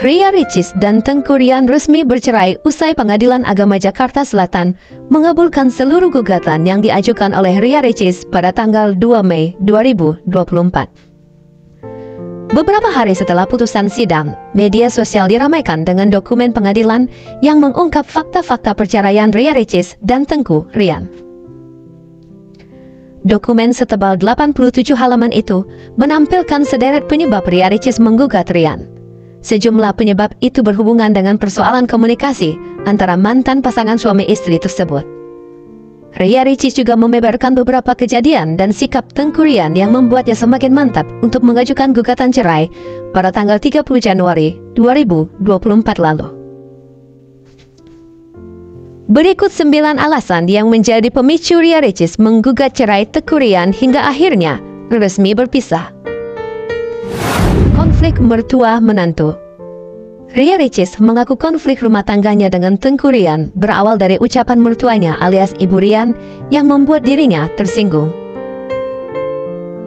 Ria Ricis dan Tengku Rian resmi bercerai usai Pengadilan Agama Jakarta Selatan mengabulkan seluruh gugatan yang diajukan oleh Ria Ricis pada tanggal 2 Mei 2024. Beberapa hari setelah putusan sidang, media sosial diramaikan dengan dokumen pengadilan yang mengungkap fakta-fakta perceraian Ria Ricis dan Tengku Rian. Dokumen setebal 87 halaman itu menampilkan sederet penyebab Ria Ricis menggugat Rian. Sejumlah penyebab itu berhubungan dengan persoalan komunikasi antara mantan pasangan suami istri tersebut. Ria Ricis juga membeberkan beberapa kejadian dan sikap Tengku Rian yang membuatnya semakin mantap untuk mengajukan gugatan cerai pada tanggal 30 Januari 2024 lalu. Berikut 9 alasan yang menjadi pemicu Ria Ricis menggugat cerai Tengku Rian hingga akhirnya resmi berpisah. Konflik mertua menantu. Ria Ricis mengaku konflik rumah tangganya dengan Tengku Rian berawal dari ucapan mertuanya alias Ibu Rian yang membuat dirinya tersinggung.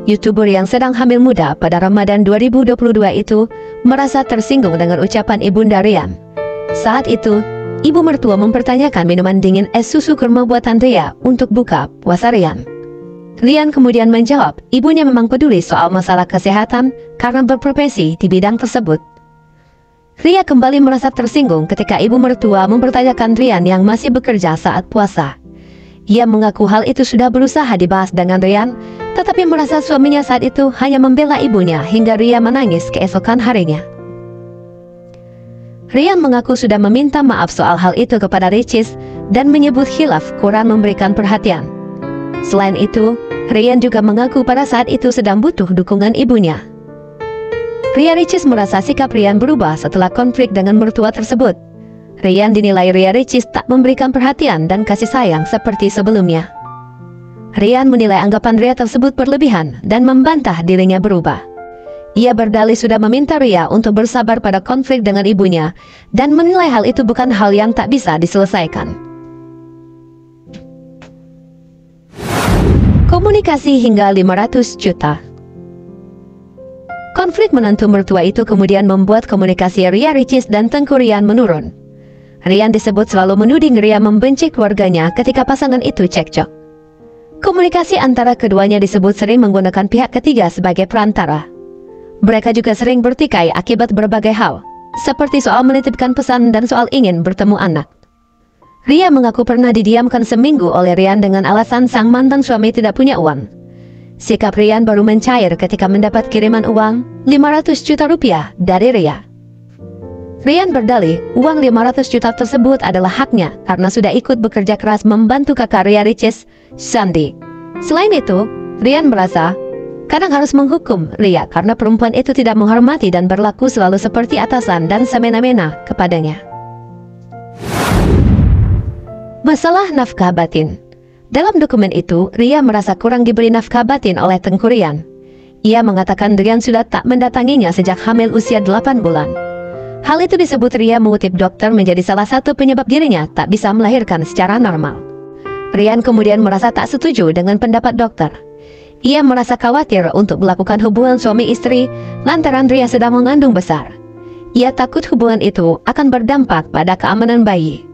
YouTuber yang sedang hamil muda pada Ramadan 2022 itu merasa tersinggung dengan ucapan Ibunda Rian. Saat itu, ibu mertua mempertanyakan minuman dingin es susu kurma buatan Ria untuk buka puasa Rian. Rian kemudian menjawab, ibunya memang peduli soal masalah kesehatan karena berprofesi di bidang tersebut. Ria kembali merasa tersinggung ketika ibu mertua mempertanyakan Rian yang masih bekerja saat puasa. Ia mengaku hal itu sudah berusaha dibahas dengan Rian, tetapi merasa suaminya saat itu hanya membela ibunya hingga Ria menangis keesokan harinya. Rian mengaku sudah meminta maaf soal hal itu kepada Ricis dan menyebut khilaf kurang memberikan perhatian. Selain itu, Rian juga mengaku pada saat itu sedang butuh dukungan ibunya. Ria Ricis merasa sikap Rian berubah setelah konflik dengan mertua tersebut. Rian dinilai Ria Ricis tak memberikan perhatian dan kasih sayang seperti sebelumnya. Rian menilai anggapan Ria tersebut berlebihan dan membantah dirinya berubah. Ia berdalih sudah meminta Ria untuk bersabar pada konflik dengan ibunya dan menilai hal itu bukan hal yang tak bisa diselesaikan. Komunikasi hingga 500 juta. Konflik menantu mertua itu kemudian membuat komunikasi Ria Ricis dan Tengku Rian menurun. Rian disebut selalu menuding Ria membenci keluarganya ketika pasangan itu cekcok. Komunikasi antara keduanya disebut sering menggunakan pihak ketiga sebagai perantara. Mereka juga sering bertikai akibat berbagai hal, seperti soal menitipkan pesan dan soal ingin bertemu anak. Ria mengaku pernah didiamkan seminggu oleh Rian dengan alasan sang mantan suami tidak punya uang. Sikap Rian baru mencair ketika mendapat kiriman uang 500 juta rupiah dari Ria. Rian berdalih, uang 500 juta tersebut adalah haknya karena sudah ikut bekerja keras membantu kakak Ria Ricis, Sandi. Selain itu, Rian merasa kadang harus menghukum Ria karena perempuan itu tidak menghormati dan berlaku selalu seperti atasan dan semena-mena kepadanya. Masalah nafkah batin. Dalam dokumen itu, Ria merasa kurang diberi nafkah batin oleh Tengku Rian. Ia mengatakan Rian sudah tak mendatanginya sejak hamil usia 8 bulan. Hal itu disebut Ria mengutip dokter menjadi salah satu penyebab dirinya tak bisa melahirkan secara normal. Rian kemudian merasa tak setuju dengan pendapat dokter. Ia merasa khawatir untuk melakukan hubungan suami istri lantaran Ria sedang mengandung besar. Ia takut hubungan itu akan berdampak pada keamanan bayi.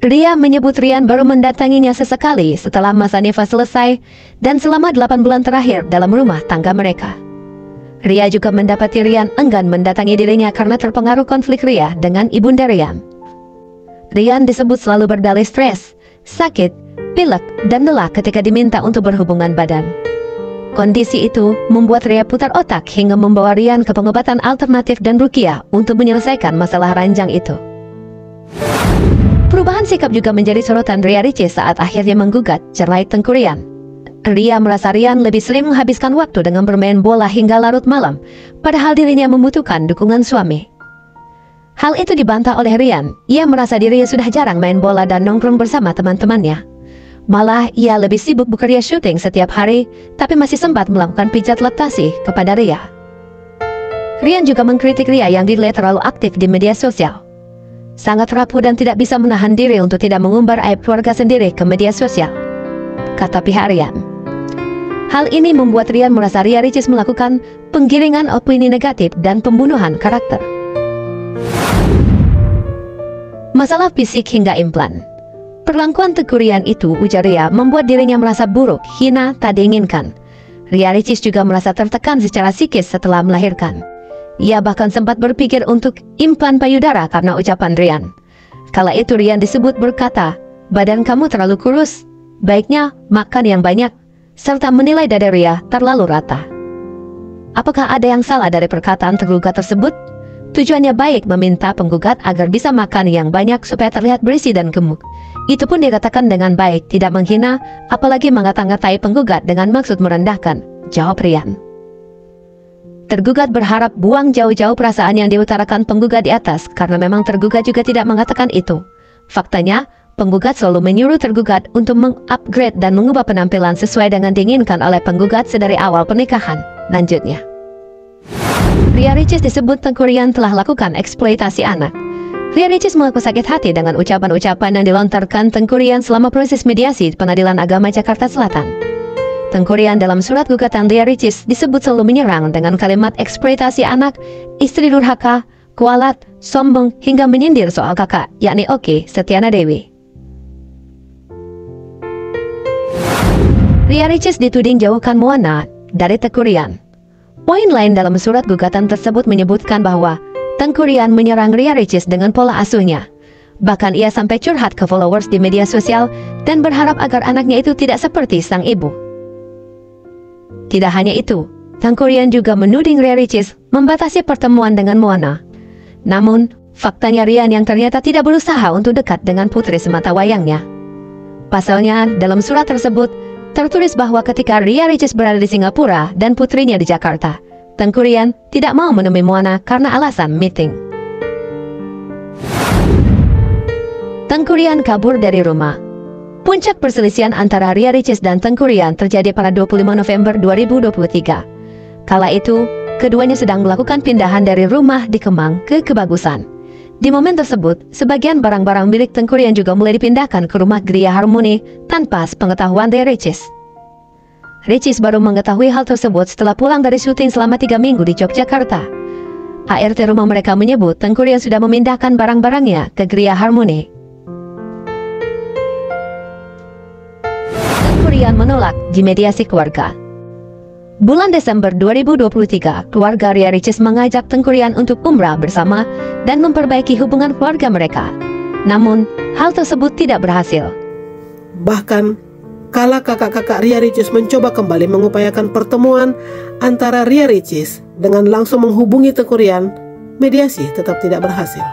Ria menyebut Rian baru mendatanginya sesekali setelah masa nifas selesai dan selama 8 bulan terakhir dalam rumah tangga mereka. Ria juga mendapati Rian enggan mendatangi dirinya karena terpengaruh konflik Ria dengan ibunda Rian. Rian disebut selalu berdalih stres, sakit, pilek, dan lelah ketika diminta untuk berhubungan badan. Kondisi itu membuat Ria putar otak hingga membawa Rian ke pengobatan alternatif dan ruqyah untuk menyelesaikan masalah ranjang itu. Perubahan sikap juga menjadi sorotan Ria Ricis saat akhirnya menggugat cerai Tengku Rian. Ria merasa Rian lebih sering menghabiskan waktu dengan bermain bola hingga larut malam, padahal dirinya membutuhkan dukungan suami. Hal itu dibantah oleh Rian. Ia merasa dirinya sudah jarang main bola dan nongkrong bersama teman-temannya. Malah ia lebih sibuk bekerja syuting setiap hari, tapi masih sempat melakukan pijat laktasi kepada Ria. Rian juga mengkritik Ria yang dinilai terlalu aktif di media sosial. Sangat rapuh dan tidak bisa menahan diri untuk tidak mengumbar aib keluarga sendiri ke media sosial, kata pihak Rian. Hal ini membuat Rian merasa Ria Ricis melakukan penggiringan opini negatif, dan pembunuhan karakter. Masalah fisik hingga implan. Perlakuan Tengku Ryan itu, ujar Ria, membuat dirinya merasa buruk, hina, tak diinginkan. Ria Ricis juga merasa tertekan secara psikis setelah melahirkan. Ia bahkan sempat berpikir untuk implan payudara karena ucapan Ryan. Kala itu Ryan disebut berkata, "Badan kamu terlalu kurus, baiknya makan yang banyak," serta menilai dada Ria terlalu rata. Apakah ada yang salah dari perkataan tergugat tersebut? Tujuannya baik, meminta penggugat agar bisa makan yang banyak supaya terlihat berisi dan gemuk. Itu pun dikatakan dengan baik, tidak menghina, apalagi mengata-ngatai penggugat dengan maksud merendahkan, jawab Ryan. Tergugat berharap buang jauh-jauh perasaan yang diutarakan penggugat di atas, karena memang tergugat juga tidak mengatakan itu. Faktanya, penggugat selalu menyuruh tergugat untuk mengupgrade dan mengubah penampilan sesuai dengan diinginkan oleh penggugat sedari awal pernikahan. Lanjutnya, Ria Ricis disebut Tengku Ryan telah lakukan eksploitasi anak. Ria Ricis mengaku sakit hati dengan ucapan-ucapan yang dilontarkan Tengku Ryan selama proses mediasi di Pengadilan Agama Jakarta Selatan. Tengku Ryan dalam surat gugatan Ria Ricis disebut selalu menyerang dengan kalimat eksploitasi anak, istri durhaka, kualat, sombong, hingga menyindir soal kakak, yakni Oki Setiana Dewi. Ria Ricis dituding jauhkan Moana dari Tengku Ryan. Poin lain dalam surat gugatan tersebut menyebutkan bahwa Tengku Ryan menyerang Ria Ricis dengan pola asuhnya. Bahkan ia sampai curhat ke followers di media sosial dan berharap agar anaknya itu tidak seperti sang ibu. Tidak hanya itu, Tengku Ryan juga menuding Ria Ricis membatasi pertemuan dengan Moana. Namun, faktanya Ryan yang ternyata tidak berusaha untuk dekat dengan putri semata wayangnya. Pasalnya, dalam surat tersebut, tertulis bahwa ketika Ria Ricis berada di Singapura dan putrinya di Jakarta, Tengku Ryan tidak mau menemui Moana karena alasan meeting. Tengku Ryan kabur dari rumah. Puncak perselisihan antara Ria Ricis dan Tengku Ryan terjadi pada 25 November 2023. Kala itu, keduanya sedang melakukan pindahan dari rumah di Kemang ke Kebagusan. Di momen tersebut, sebagian barang-barang milik Tengku Ryan juga mulai dipindahkan ke rumah Gria Harmoni tanpa sepengetahuan Ria Ricis. Ricis baru mengetahui hal tersebut setelah pulang dari syuting selama 3 minggu di Yogyakarta. ART rumah mereka menyebut Tengku Ryan sudah memindahkan barang-barangnya ke Gria Harmoni. Tengku Ryan menolak di mediasi keluarga. Bulan Desember 2023, keluarga Ria Ricis mengajak Tengku Ryan untuk umrah bersama dan memperbaiki hubungan keluarga mereka. Namun, hal tersebut tidak berhasil. Bahkan, kala kakak-kakak Ria Ricis mencoba kembali mengupayakan pertemuan antara Ria Ricis dengan langsung menghubungi Tengku Ryan, mediasi tetap tidak berhasil.